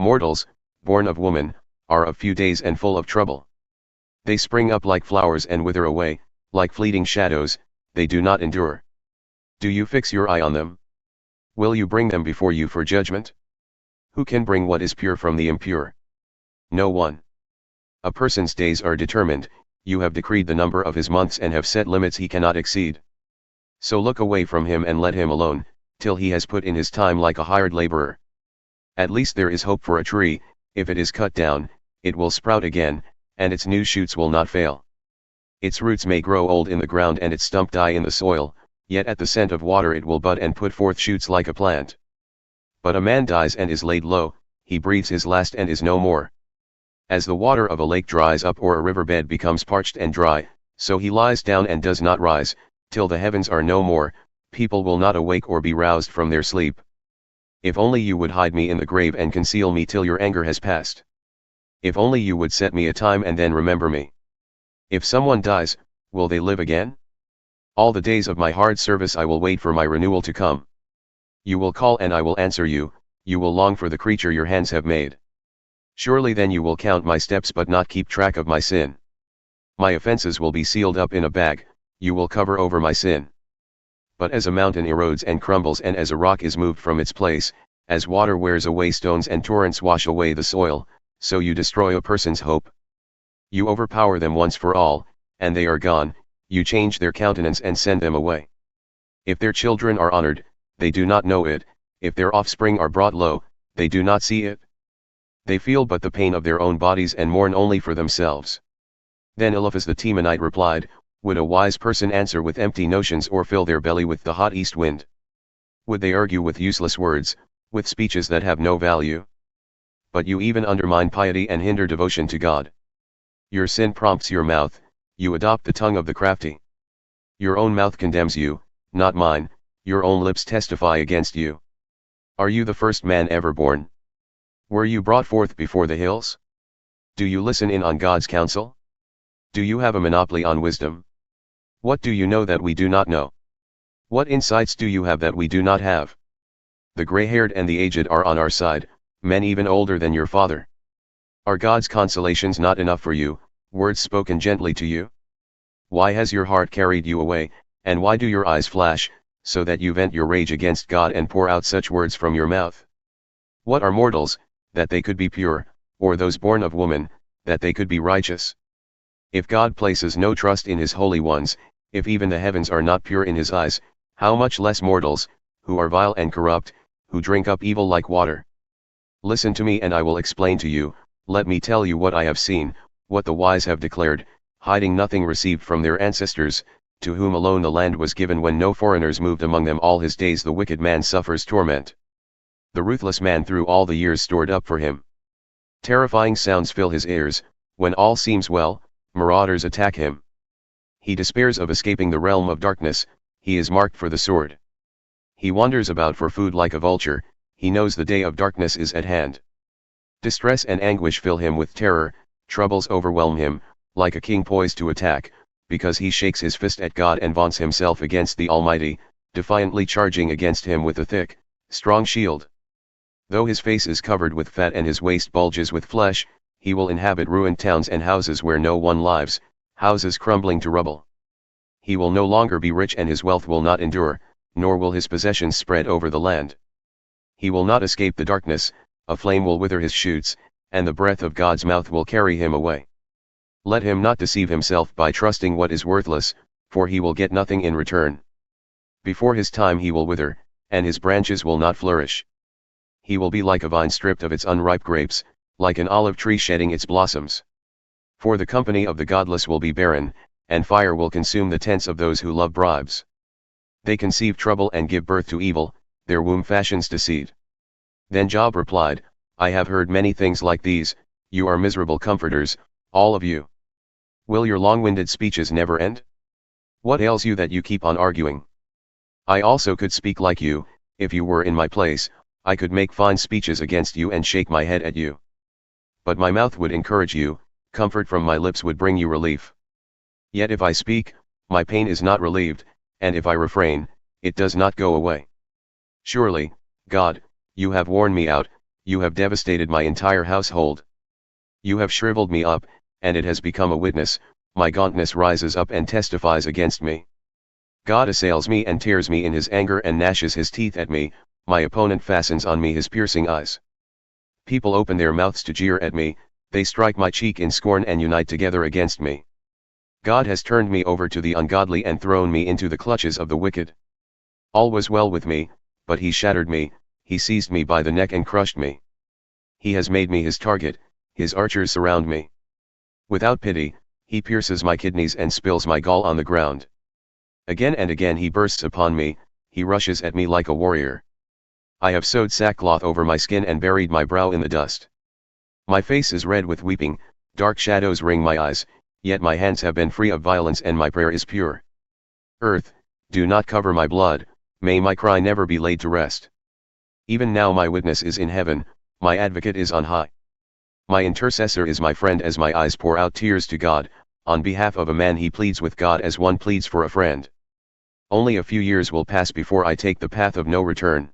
Mortals, born of woman, are of few days and full of trouble. They spring up like flowers and wither away, like fleeting shadows, they do not endure. Do you fix your eye on them? Will you bring them before you for judgment? Who can bring what is pure from the impure? No one. A person's days are determined, you have decreed the number of his months and have set limits he cannot exceed. So look away from him and let him alone, till he has put in his time like a hired laborer. At least there is hope for a tree, if it is cut down, it will sprout again, and its new shoots will not fail. Its roots may grow old in the ground and its stump die in the soil, yet at the scent of water it will bud and put forth shoots like a plant. But a man dies and is laid low, he breathes his last and is no more. As the water of a lake dries up or a riverbed becomes parched and dry, so he lies down and does not rise, till the heavens are no more, people will not awake or be roused from their sleep. If only you would hide me in the grave and conceal me till your anger has passed. If only you would set me a time and then remember me. If someone dies, will they live again? All the days of my hard service I will wait for my renewal to come. You will call and I will answer you, you will long for the creature your hands have made. Surely then you will count my steps but not keep track of my sin. My offenses will be sealed up in a bag, you will cover over my sin. But as a mountain erodes and crumbles and as a rock is moved from its place, as water wears away stones and torrents wash away the soil, so you destroy a person's hope. You overpower them once for all, and they are gone, you change their countenance and send them away. If their children are honored, they do not know it, if their offspring are brought low, they do not see it. They feel but the pain of their own bodies and mourn only for themselves. Then Eliphaz the Temanite replied, would a wise person answer with empty notions or fill their belly with the hot east wind? Would they argue with useless words, with speeches that have no value? But you even undermine piety and hinder devotion to God. Your sin prompts your mouth, you adopt the tongue of the crafty. Your own mouth condemns you, not mine, your own lips testify against you. Are you the first man ever born? Were you brought forth before the hills? Do you listen in on God's counsel? Do you have a monopoly on wisdom? What do you know that we do not know? What insights do you have that we do not have? The gray-haired and the aged are on our side, men even older than your father. Are God's consolations not enough for you, words spoken gently to you? Why has your heart carried you away, and why do your eyes flash, so that you vent your rage against God and pour out such words from your mouth? What are mortals, that they could be pure, or those born of woman, that they could be righteous? If God places no trust in his holy ones, if even the heavens are not pure in his eyes, how much less mortals, who are vile and corrupt, who drink up evil like water? Listen to me and I will explain to you, let me tell you what I have seen, what the wise have declared, hiding nothing received from their ancestors, to whom alone the land was given when no foreigners moved among them all his days. The wicked man suffers torment. The ruthless man through all the years stored up for him. Terrifying sounds fill his ears, when all seems well, marauders attack him. He despairs of escaping the realm of darkness, he is marked for the sword. He wanders about for food like a vulture, he knows the day of darkness is at hand. Distress and anguish fill him with terror, troubles overwhelm him, like a king poised to attack, because he shakes his fist at God and vaunts himself against the Almighty, defiantly charging against him with a thick, strong shield. Though his face is covered with fat and his waist bulges with flesh, he will inhabit ruined towns and houses where no one lives, houses crumbling to rubble. He will no longer be rich and his wealth will not endure, nor will his possessions spread over the land. He will not escape the darkness, a flame will wither his shoots, and the breath of God's mouth will carry him away. Let him not deceive himself by trusting what is worthless, for he will get nothing in return. Before his time he will wither, and his branches will not flourish. He will be like a vine stripped of its unripe grapes, like an olive tree shedding its blossoms. For the company of the godless will be barren, and fire will consume the tents of those who love bribes. They conceive trouble and give birth to evil, their womb fashions deceit. Then Job replied, I have heard many things like these, you are miserable comforters, all of you. Will your long-winded speeches never end? What ails you that you keep on arguing? I also could speak like you, if you were in my place, I could make fine speeches against you and shake my head at you. But my mouth would encourage you, comfort from my lips would bring you relief. Yet if I speak, my pain is not relieved, and if I refrain, it does not go away. Surely, God, you have worn me out, you have devastated my entire household. You have shriveled me up, and it has become a witness, my gauntness rises up and testifies against me. God assails me and tears me in his anger and gnashes his teeth at me, my opponent fastens on me his piercing eyes. People open their mouths to jeer at me, they strike my cheek in scorn and unite together against me. God has turned me over to the ungodly and thrown me into the clutches of the wicked. All was well with me, but he shattered me, he seized me by the neck and crushed me. He has made me his target, his archers surround me. Without pity, he pierces my kidneys and spills my gall on the ground. Again and again he bursts upon me, he rushes at me like a warrior. I have sewed sackcloth over my skin and buried my brow in the dust. My face is red with weeping, dark shadows ring my eyes, yet my hands have been free of violence and my prayer is pure. Earth, do not cover my blood, may my cry never be laid to rest. Even now my witness is in heaven, my advocate is on high. My intercessor is my friend as my eyes pour out tears to God, on behalf of a man he pleads with God as one pleads for a friend. Only a few years will pass before I take the path of no return.